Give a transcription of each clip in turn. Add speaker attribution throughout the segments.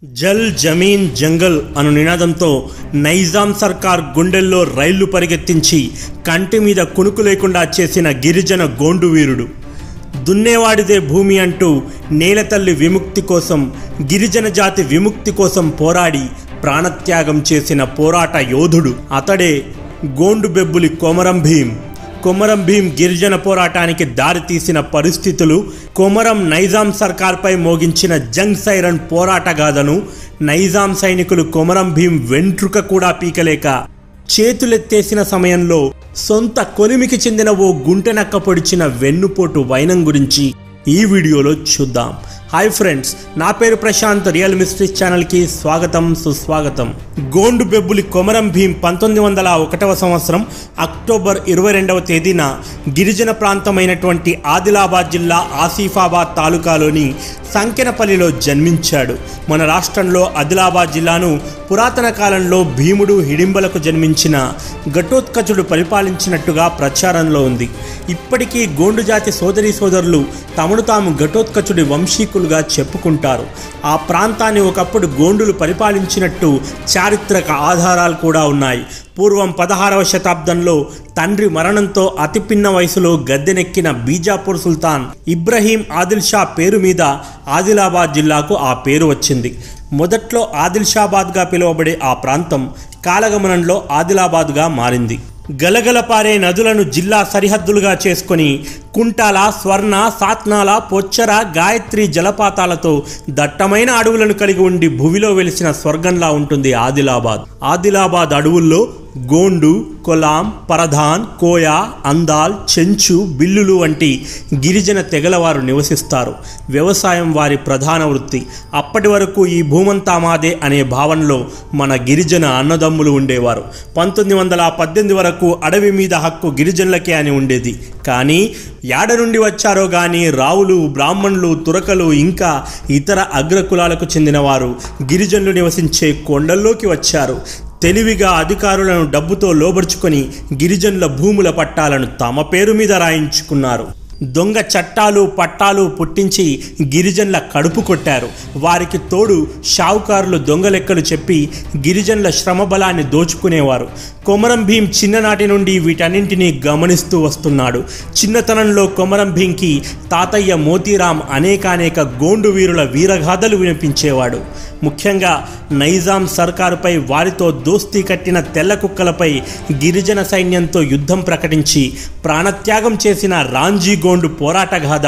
Speaker 1: జల్ జమీన్ జంగల్ అను నినాదంతో నైజాం సర్కార్ గుండెల్లో రైళ్లు పరిగెత్తించి కంటి మీద కునుకు లేకుండా చేసిన గిరిజన గోండు వీరుడు. దున్నేవాడిదే భూమి అంటూ నేలతల్లి విముక్తి కోసం, గిరిజన జాతి విముక్తి కోసం పోరాడి ప్రాణత్యాగం చేసిన పోరాట యోధుడు అతడే గోండు బెబ్బులి కొమరం భీం. కొమరం భీం గిరిజన పోరాటానికి దారితీసిన పరిస్థితులు, కొమరం నైజాం సర్కార్పై మోగించిన జంగ్ సైరన్ పోరాట గాథను నైజాం సైనికులు కొమరం భీం వెంట్రుక కూడా పీకలేక చేతులెత్తేసిన సమయంలో సొంత కొలిమికి చెందిన ఓ గుంటెనక్క పొడిచిన వెన్నుపోటు వైనం గురించి ఈ వీడియోలో చూద్దాం. హాయ్ ఫ్రెండ్స్, నా పేరు ప్రశాంత్. రియల్ మిస్టరీస్ ఛానల్కి స్వాగతం, సుస్వాగతం. గోండు బెబ్బులి కొమరం భీం 1901వ సంవత్సరం అక్టోబర్ 22వ తేదీన గిరిజన ప్రాంతమైనటువంటి ఆదిలాబాద్ జిల్లా ఆసిఫాబాద్ తాలూకాలోని సంకెనపల్లిలో జన్మించాడు. మన రాష్ట్రంలో ఆదిలాబాద్ జిల్లాను పురాతన కాలంలో భీముడు హిడింబలకు జన్మించిన ఘటోత్కచుడు పరిపాలించినట్టుగా ప్రచారంలో ఉంది. ఇప్పటికీ గోండు జాతి సోదరీ సోదరులు తమను తాము ఘటోత్కచుడి వంశీకులుగా చెప్పుకుంటారు. ఆ ప్రాంతాన్ని ఒకప్పుడు గోండులు పరిపాలించినట్టు చారిత్రక ఆధారాలు కూడా ఉన్నాయి. పూర్వం 16వ శతాబ్దంలో తండ్రి మరణంతో అతి పిన్న వయసులో గద్దెనెక్కిన బీజాపూర్ సుల్తాన్ ఇబ్రహీం ఆదిల్ షా పేరు మీద ఆదిలాబాద్ జిల్లాకు ఆ పేరు వచ్చింది. మొదట్లో ఆదిల్షాబాద్గా పిలువబడే ఆ ప్రాంతం కాలగమనంలో ఆదిలాబాద్గా మారింది. గలగల పారే నదులను జిల్లా సరిహద్దులుగా చేసుకొని కుంటాల, స్వర్ణ, సాత్నాల, పొచ్చర, గాయత్రి జలపాతాలతో దట్టమైన అడవులను కలిగి ఉండి భూమిలో వెలిసిన స్వర్గంలా ఉంటుంది ఆదిలాబాద్. ఆదిలాబాద్ అడవుల్లో గోండు, కొలాం, పరధాన్, కోయ, అందాల్, చెంచు, బిల్లులు వంటి గిరిజన తెగలవారు నివసిస్తారు. వ్యవసాయం వారి ప్రధాన వృత్తి. అప్పటి వరకు ఈ భూమంతా మాదే అనే భావనలో మన గిరిజన అన్నదమ్ములు ఉండేవారు. 1918 వరకు అడవి మీద హక్కు గిరిజనులకే అని ఉండేది. కానీ యాడ నుండి వచ్చారో గాని రావులు, బ్రాహ్మణులు, తురకలు ఇంకా ఇతర అగ్రకులాలకు చెందినవారు గిరిజనులు నివసించే కొండల్లోకి వచ్చారు. తెలివిగా అధికారులను డబ్బుతో లోబర్చుకొని గిరిజనుల భూముల పట్టాలను తమ పేరు మీద రాయించుకున్నారు. దొంగ చట్టాలు, పట్టాలు పుట్టించి గిరిజనుల కడుపు కొట్టారు. వారికి తోడు షావుకారులు దొంగ లెక్కలు చెప్పి గిరిజనుల శ్రమ బలాన్ని దోచుకునేవారు. కొమరం భీం చిన్ననాటి నుండి వీటన్నింటినీ గమనిస్తూ వస్తున్నాడు. చిన్నతనంలో కొమరం భీంకి తాతయ్య మోతీరాం అనేకానేక గోండు వీరుల వీరగాథలు వినిపించేవాడు. ముఖ్యంగా నైజాం సర్కారుపై వారితో దోస్తీ కట్టిన తెల్ల కుక్కలపై గిరిజన సైన్యంతో యుద్ధం ప్రకటించి ప్రాణత్యాగం చేసిన రాంజీ గోండు పోరాట గాథ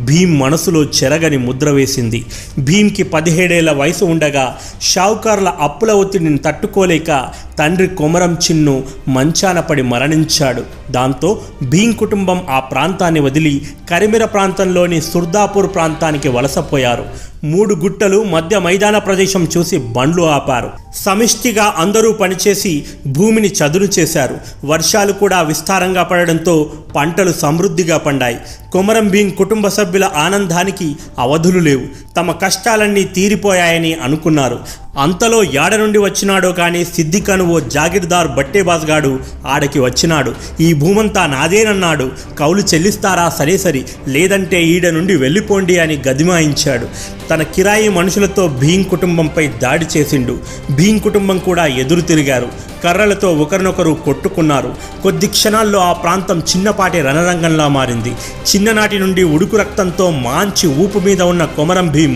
Speaker 1: భీం మనసులో చెరగని ముద్ర వేసింది. భీంకి 17 ఏళ్ల వయసు ఉండగా షావుకారుల అప్పుల ఒత్తిడిని తట్టుకోలేక తండ్రి కొమరం చిన్ను మంచాన పడి మరణించాడు. దాంతో భీం కుటుంబం ఆ ప్రాంతాన్ని వదిలి కరిమిర ప్రాంతంలోని సుర్దాపూర్ ప్రాంతానికి వలసపోయారు. 3 గుట్టలు మధ్య మైదాన ప్రదేశం చూసి బండ్లు ఆపారు. సమిష్టిగా అందరూ పనిచేసి భూమిని చదును చేశారు. వర్షాలు కూడా విస్తారంగా పడడంతో పంటలు సమృద్ధిగా పండాయి. కొమరం భీం కుటుంబ సభ్యుల ఆనందానికి అవధులు లేవు. తమ కష్టాలన్నీ తీరిపోయాయని అనుకున్నారు. అంతలో యాడ నుండి వచ్చినాడో కానీ సిద్దిక్ అను ఓ జాగిర్దార్ బట్టేబాజ్గాడు ఆడకి వచ్చినాడు. ఈ భూమంతా నాదేనన్నాడు. కౌలు చెల్లిస్తారా? సరే సరి, లేదంటే ఈడ నుండి వెళ్ళిపోండి అని గదిమాయించాడు. తన కిరాయి మనుషులతో భీం కుటుంబంపై దాడి చేసిండు. భీం కుటుంబం కూడా ఎదురు తిరిగారు. కర్రలతో ఒకరినొకరు కొట్టుకున్నారు. కొద్ది క్షణాల్లో ఆ ప్రాంతం చిన్నపాటి రణరంగంలా మారింది. చిన్ననాటి నుండి ఉడుకు రక్తంతో మాంచి ఊపు మీద ఉన్న కొమరం భీం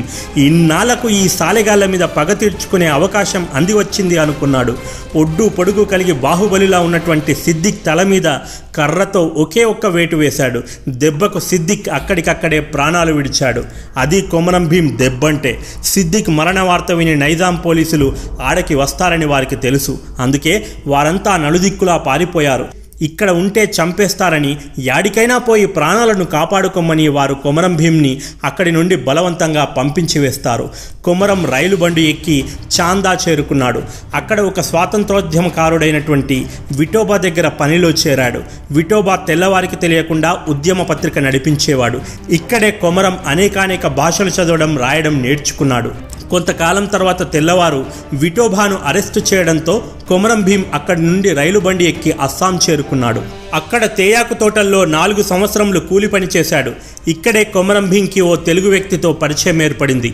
Speaker 1: ఇన్నాళ్లకు ఈ సాలెగాళ్ల మీద పగ తీర్చుకునే అవకాశం అంది వచ్చింది అనుకున్నాడు. ఒడ్డు పొడుగు కలిగి బాహుబలిలా ఉన్నటువంటి సిద్దిక్ తల మీద కర్రతో ఒకే ఒక్క వేటు వేశాడు. దెబ్బకు సిద్దిక్ అక్కడికక్కడే ప్రాణాలు విడిచాడు. అది కొమరం భీం దెబ్బంటే. సిద్దిక్ మరణ వార్త విని నైజాం పోలీసులు ఆడకి వస్తారని వారికి తెలుసు. అందుకే వారంతా నలుదిక్కులా పారిపోయారు. ఇక్కడ ఉంటే చంపేస్తారని, యాడికైనా పోయి ప్రాణాలను కాపాడుకోమని వారు కొమరం భీంని అక్కడి నుండి బలవంతంగా పంపించి వేస్తారు. కొమరం రైలు బండి ఎక్కి చాందా చేరుకున్నాడు. అక్కడ ఒక స్వాతంత్రోద్యమకారుడైనటువంటి విఠోబా దగ్గర పనిలో చేరాడు. విఠోబా తెల్లవారికి తెలియకుండా ఉద్యమ పత్రిక నడిపించేవాడు. ఇక్కడే కొమరం అనేకానేక భాషలు చదవడం, రాయడం నేర్చుకున్నాడు. కొంతకాలం తర్వాత తెల్లవారు విఠోబాను అరెస్టు చేయడంతో కొమరం భీం అక్కడి నుండి రైలు బండి ఎక్కి అస్సాం చేరుకున్నాడు. అక్కడ తేయాకు తోటల్లో 4 సంవత్సరములు కూలి పని చేశాడు. ఇక్కడే కొమరం భీంకి ఓ తెలుగు వ్యక్తితో పరిచయం ఏర్పడింది.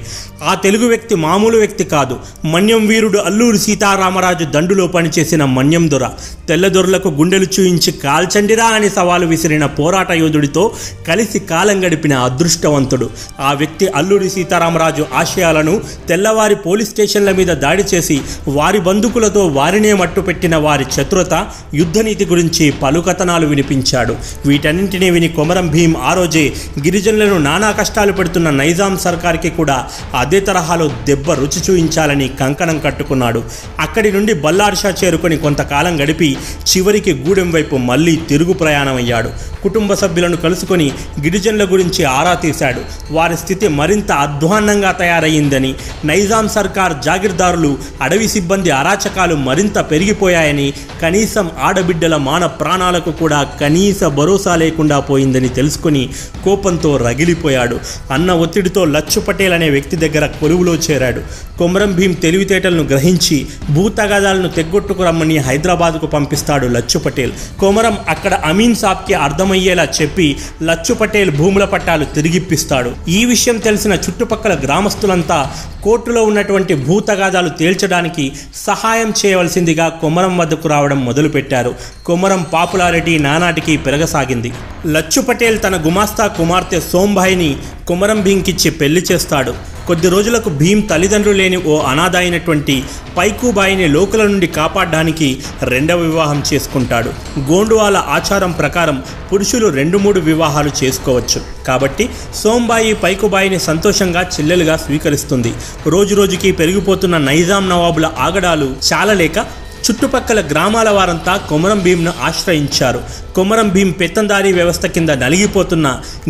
Speaker 1: ఆ తెలుగు వ్యక్తి మామూలు వ్యక్తి కాదు. మన్యం వీరుడు అల్లూరి సీతారామరాజు దండులో పనిచేసిన మన్యం దొర. తెల్లదొరలకు గుండెలు చూయించి కాల్చండిరా అని సవాలు విసిరిన పోరాట యోధుడితో కలిసి కాలం గడిపిన అదృష్టవంతుడు. ఆ వ్యక్తి అల్లూరి సీతారామరాజు ఆశయాలను తెల్లవారి పోలీస్ స్టేషన్ల మీద దాడి చేసి వారి బందుకులతో వారినే మట్టుపెట్టిన వారి చతురత, యుద్ధనీతి గురించి పలు కథనాలు వినిపించాడు. వీటన్నింటినీ విని కొమరం భీం ఆ రోజే గిరిజనులను నానా కష్టాలు పెడుతున్న నైజాం సర్కార్కి కూడా అదే తరహాలో దెబ్బ రుచి చూయించాలని కంకణం కట్టుకున్నాడు. అక్కడి నుండి బల్లార్షా చేరుకొని కొంతకాలం గడిపి చివరికి గూడెం వైపు మళ్ళీ తిరుగు ప్రయాణం అయ్యాడు. కుటుంబ సభ్యులను కలుసుకొని గిరిజనుల గురించి ఆరా తీశాడు. వారి స్థితి మరింత అధ్వాన్నంగా తయారయ్యిందని, నైజాం సర్కార్ జాగీర్దారులు, అడవి సిబ్బంది అరాచకాలు మరింత పెరిగిపోయాయని, కనీసం ఆడబిడ్డల మాన ప్రాణాలకు కూడా కనీస భరోసా లేకుండా పోయిందని తెలుసుకుని కోపంతో రగిలిపోయాడు. అన్న ఒత్తిడితో లచ్చు పటేల్ అనే వ్యక్తి దగ్గర కొలువులో చేరాడు. కొమరం భీం తెలివితేటలను గ్రహించి భూతగాదాలను తెగ్గొట్టుకురమ్మని హైదరాబాద్కు పంపిస్తాడు లచ్చు పటేల్. కొమరం అక్కడ అమీన్ సాబ్కి అర్థమయ్యేలా చెప్పి లచ్చు పటేల్ భూముల పట్టాలు తిరిగిప్పిస్తాడు. ఈ విషయం తెలిసిన చుట్టుపక్కల గ్రామస్తులంతా కోర్టులో ఉన్నటువంటి భూతగాదాలు తేల్చడానికి సహాయం చేయవలసిందిగా కొమరం వద్దకు రావడం మొదలుపెట్టారు. కొమరం పాపులారిటీ నానాటికి పెరగసాగింది. లచ్చు పటేల్ తన గుమాస్తా కుమార్తె సోంభాయిని కొమరం భీంకిచ్చి పెళ్లి చేస్తాడు. కొద్ది రోజులకు భీం తల్లిదండ్రులు లేని ఓ అనాథ అయినటువంటి పైకుబాయిని లోకుల నుండి కాపాడడానికి 2వ వివాహం చేసుకుంటాడు. గోండువాల ఆచారం ప్రకారం పురుషులు 2-3 వివాహాలు చేసుకోవచ్చు. కాబట్టి సోంబాయి పైకుబాయిని సంతోషంగా చెల్లెలుగా స్వీకరిస్తుంది. రోజురోజుకి పెరిగిపోతున్న నైజాం నవాబుల ఆగడాలు చాలలేక చుట్టుపక్కల గ్రామాల వారంతా కొమరం భీంను ఆశ్రయించారు. కొమరం భీం పెత్తందారీ వ్యవస్థ కింద నలిగిపోతున్న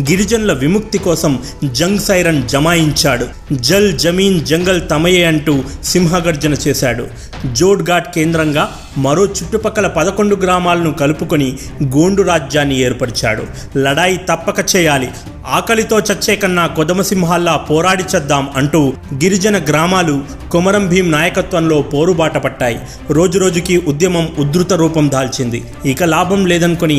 Speaker 1: గిరిజనుల విముక్తి కోసం జంగ్ సైరన్ జమాయించాడు. జల్ జమీన్ జంగల్ తమయే అంటూ సింహగర్జన చేశాడు. జోడ్ఘాట్ కేంద్రంగా మరో చుట్టుపక్కల 11 గ్రామాలను కలుపుకొని గోండు రాజ్యాన్ని ఏర్పరిచాడు. లడాయి తప్పక చేయాలి, ఆకలితో చచ్చే కన్నా కొదమసింహాల్లా పోరాడి చద్దాం అంటూ గిరిజన గ్రామాలు కొమరం భీం నాయకత్వంలో పోరుబాట పట్టాయి. రోజురోజుకి ఉద్యమం ఉధృత రూపం దాల్చింది. ఇక లాభం లేదనుకుని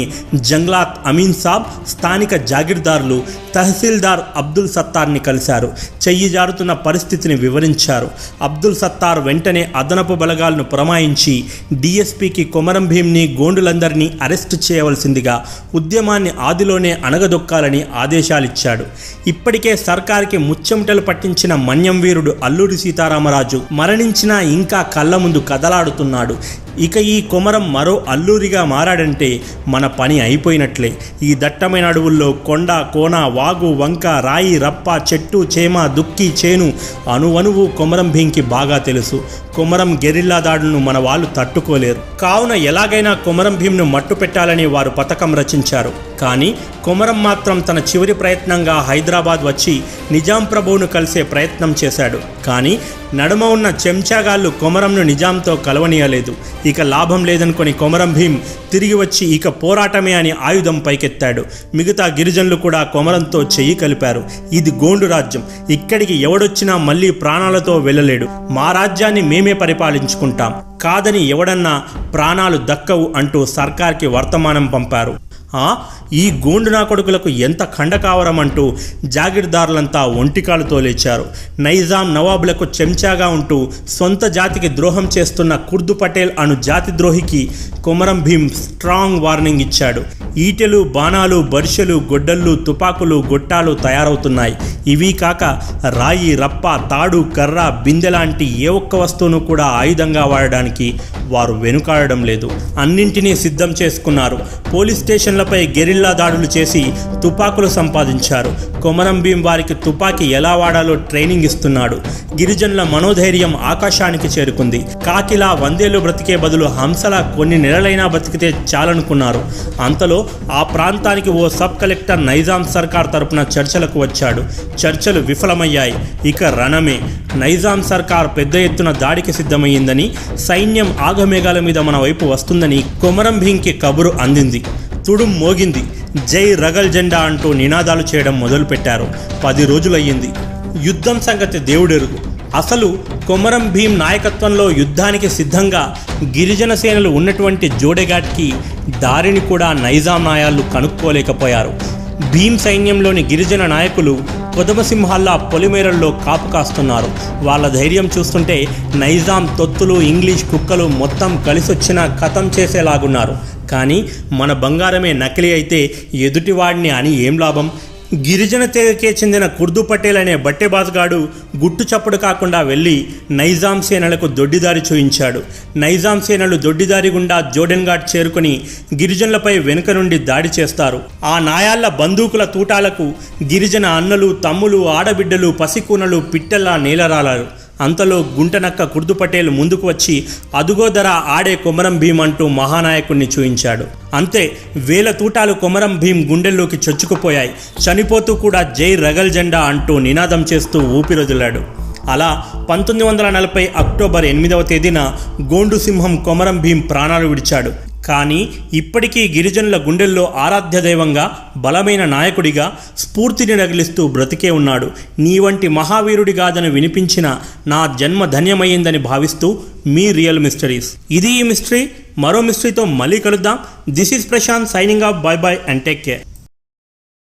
Speaker 1: జంగ్లాత్ అమీన్ సాబ్, స్థానిక జాగీర్దారులు తహసీల్దార్ అబ్దుల్ సత్తార్ని కలిశారు. చెయ్యి జారుతున్న పరిస్థితిని వివరించారు. అబ్దుల్ సత్తార్ వెంటనే అదనపు బలగాలను పురమాయించి డిఎస్పీకి కొమరం భీంని, గోండులందరినీ అరెస్టు చేయవలసిందిగా, ఉద్యమాన్ని ఆదిలోనే అణగదొక్కాలని ఆదేశాలిచ్చాడు. ఇప్పటికే సర్కార్కి ముచ్చెమటలు పట్టించిన మన్యం వీరుడు అల్లూరి సీతారామరాజు మరణించినా ఇంకా కళ్ళ ముందు కదలాడుతున్నాడు. ఇక ఈ కొమరం మరో అల్లూరిగా మారాడంటే మన పని అయిపోయినట్లే. ఈ దట్టమైన అడవుల్లో కొండ, కోన, వాగు, వంక, రాయి, రప్ప, చెట్టు, చేమ, దుక్కి, చేను అణువణువు కొమరం భీంకి బాగా తెలుసు. కొమరం గెరిల్లా దాడులను మన వాళ్ళు తట్టుకోలేరు. కావున ఎలాగైనా కొమరం భీంను మట్టు పెట్టాలని వారు పథకం రచించారు. కానీ కొమరం మాత్రం తన చివరి ప్రయత్నంగా హైదరాబాద్ వచ్చి నిజాం ప్రభువును కలిసే ప్రయత్నం చేశాడు. కానీ నడుమ ఉన్న చెంచాగాళ్ళు కొమరంను నిజాంతో కలవనీయలేదు. ఇక లాభం లేదనుకొని కొమరం భీం తిరిగి వచ్చి ఇక పోరాటమే అని ఆయుధం పైకెత్తాడు. మిగతా గిరిజనులు కూడా కొమరంతో చెయ్యి కలిపారు. ఇది గోండు రాజ్యం, ఇక్కడికి ఎవడొచ్చినా మళ్ళీ ప్రాణాలతో వెళ్ళలేడు. మా రాజ్యాన్ని మేమే పరిపాలించుకుంటాం, కాదని ఎవడన్నా ప్రాణాలు దక్కవు అంటూ సర్కార్కి వర్తమానం పంపారు. ఈ గోండు నా కొడుకులకు ఎంత ఖండకావరం అంటూ జాగీర్దారులంతా ఒంటికాలుతో లేచారు. నైజాం నవాబులకు చెంచాగా ఉంటూ సొంత జాతికి ద్రోహం చేస్తున్న కుర్దు పటేల్ అను జాతి ద్రోహికి కొమరం భీం స్ట్రాంగ్ వార్నింగ్ ఇచ్చాడు. ఈటెలు, బాణాలు, బర్షెలు, గొడ్డళ్ళు, తుపాకులు, గొట్టాలు తయారవుతున్నాయి. ఇవి కాక రాయి, రప్ప, తాడు, కర్ర, బిందె లాంటి ఏ ఒక్క వస్తువును కూడా ఆయుధంగా వాడడానికి వారు వెనుకాడడం లేదు. అన్నింటినీ సిద్ధం చేసుకున్నారు. పోలీస్ స్టేషన్లపై గెరిల్లా దాడులు చేసి తుపాకులు సంపాదించారు. కొమరం భీం వారికి తుపాకీ ఎలా వాడాలో ట్రైనింగ్ ఇస్తున్నాడు. గిరిజనుల మనోధైర్యం ఆకాశానికి చేరుకుంది. కాకిలా 100 ఏళ్లు బ్రతికే బదులు హంసలా కొన్ని నెలలైనా బ్రతికితే చాలనుకున్నారు. అంతలో ఆ ప్రాంతానికి ఓ సబ్ కలెక్టర్ నైజాం సర్కార్ తరపున చర్చలకు వచ్చాడు. చర్చలు విఫలమయ్యాయి. ఇక రణమే. నైజాం సర్కార్ పెద్ద ఎత్తున దాడికి సిద్ధమయ్యిందని, సైన్యం ఆగమేఘాల మీద మన వైపు వస్తుందని కొమరం భీంకి కబురు అందింది. తుడుం మోగింది. జై రగల్ జెండా అంటూ నినాదాలు చేయడం మొదలుపెట్టారు. 10 రోజులయ్యింది. యుద్ధం సంగతి దేవుడెరుగు. అసలు కొమరం భీం నాయకత్వంలో యుద్ధానికి సిద్ధంగా గిరిజన సేనలు ఉన్నటువంటి జోడెఘాట్కి దారిని కూడా నైజాం నాయాళ్లు కనుక్కోలేకపోయారు. భీం సైన్యంలోని గిరిజన నాయకులు కొదమసింహాల్లా పొలిమేరల్లో కాపు కాస్తున్నారు. వాళ్ళ ధైర్యం చూస్తుంటే నైజాం తొత్తులు ఇంగ్లీష్ కుక్కలు మొత్తం కలిసొచ్చినా ఖతం చేసేలాగున్నారు. కానీ మన బంగారమే నకిలీ అయితే ఎదుటివాడిని అని ఏం లాభం? గిరిజన తెగకే చెందిన కుర్దు పటేల్ అనే బట్టెబాజ్గాడు గుట్టు చప్పుడు కాకుండా వెళ్ళి నైజాం సేనలకు దొడ్డిదారి చూయించాడు. నైజాం సేనలు దొడ్డిదారి గుండా జోడెన్ ఘాట్ చేరుకుని గిరిజనులపై వెనుక నుండి దాడి చేస్తారు. ఆ నాయాళ్ల బందూకుల తూటాలకు గిరిజన అన్నలు, తమ్ములు, ఆడబిడ్డలు, పసికూనలు పిట్టల్లా నేలరాలారు. అంతలో గుంటనక్క కుర్దు పటేల్ ముందుకు వచ్చి అదుగోదర ఆడే కొమరం భీం అంటూ మహానాయకుడిని చూయించాడు. అంతే, వేల తూటాలు కొమరం భీం గుండెల్లోకి చొచ్చుకుపోయాయి. చనిపోతూ కూడా జై రగల్ జెండా అంటూ నినాదం చేస్తూ ఊపిరొదిలాడు. అలా 1940 అక్టోబర్ 8వ తేదీన గోండు సింహం కొమరం భీం ప్రాణాలు విడిచాడు. కానీ ఇప్పటికీ గిరిజనుల గుండెల్లో ఆరాధ్య దైవంగా, బలమైన నాయకుడిగా స్ఫూర్తిని రగిలిస్తూ బ్రతికే ఉన్నాడు. నీ వంటి మహావీరుడి గాథను వినిపించిన నా జన్మ ధన్యమైందని భావిస్తూ మీ రియల్ మిస్టరీస్. ఇది ఈ మిస్టరీ. మరో మిస్టరీతో మళ్ళీ కలుద్దాం. This is Prashant signing off. Bye bye and take care.